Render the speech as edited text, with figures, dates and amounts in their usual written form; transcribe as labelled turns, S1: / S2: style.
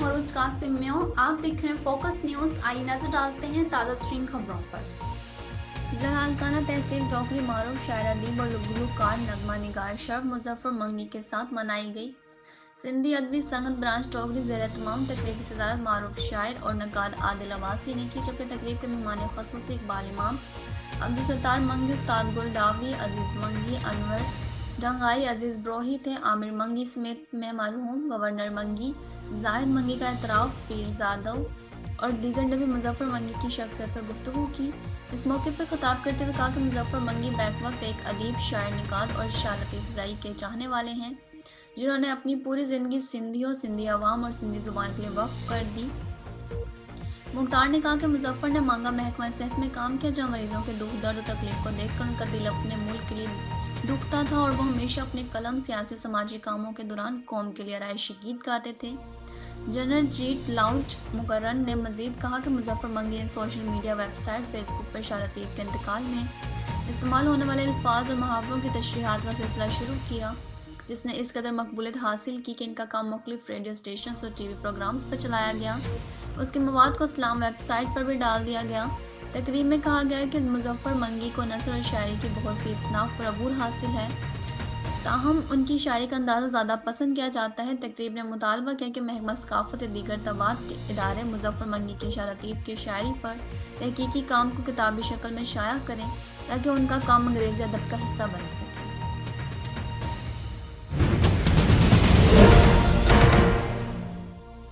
S1: भरूच कासिम में हूं। आप देख रहे हैं फोकस न्यूज। आइए नजर डालते हैं ताज़ा तरीन खबरों पर। जिला लालकाना तहसील चौकरी मारूफ शायर अदीब और गुलकार नगमा निगार शर्फ मुजफ्फर मंगी के साथ मनाई गई। सिंधी अदबी संगत ब्रांच टोकरी ज़ेर तमाम तकरीब की सदारत मारूफ शायर और नकाद आदिल अवासी ने की, जबकि तकरीब के मेहमान खसूसी इकबाल इमाम, अब्दुल सत्तार मंगी, उस्ताद गुल दावली, अजीज मंगी, अनवर डंगाई, अजीज ब्रोही थे। आमिर मंगी समेत में मरहूम गवर्नर मंगी, जाहिद मंगी का एतराफ़, पीरजादव और दीगर ने भी मुजफ्फर मंगी की शख्सियत पर गुफ्तगू की। इस मौके पर खिताब करते हुए कहा कि मुजफ्फर मंगी बैक वक्त एक अदीब, शायर, निकाद और शालती फ़ज़ाई के चाहने वाले हैं, जिन्होंने अपनी पूरी ज़िंदगी सिंधियों, सिंधी अवाम और सिंधी ज़ुबान के लिए वक्फ कर दी। मुख्तार ने कहा कि मुजफ्फर ने मांगा महकमा सेहत में काम किया, जहाँ मरीजों के दुख दर्द और तकलीफ को देखकर उनका दिल अपने मुल्क के लिए दुखता था और वो हमेशा अपने कलम सियासी और समाजी कामों के दौरान कौम के लिए आराइशी गीत गाते थे। जनरल जीत लाउच मुकर्रन ने मजीद कहा कि मुजफ्फर मंगी ने सोशल मीडिया वेबसाइट फेसबुक पर शाह लतीफ़ के इंतकाल में इस्तेमाल होने वाले अल्फाज और मुहावरों की तशरीहात का सिलसिला शुरू किया, जिसने इस कदर मकबूलियत हासिल की कि इनका काम मुख्तलिफ रेडियो स्टेशन और टीवी प्रोग्राम्स पर चलाया गया। उसके मवाद को इस्लाम वेबसाइट पर भी डाल दिया गया। तकरीब में कहा गया कि मुजफ्फर मंगी को नस्र और शायरी की बहुत सी असनाफ पर अबूर हासिल है, ताहम उनकी शायरी का अंदाज़ा ज़्यादा पसंद किया जाता है। तकरीब ने मुतालबा किया कि महकमा सकाफ़त दीगर तबाद के इदारे मुजफ्फर मंगी के शाह लतीफ़ की शायरी पर तहकीकी काम को किताबी शक्ल में शाया करें, ताकि उनका काम अंग्रेज़ी अदब का हिस्सा बन सके।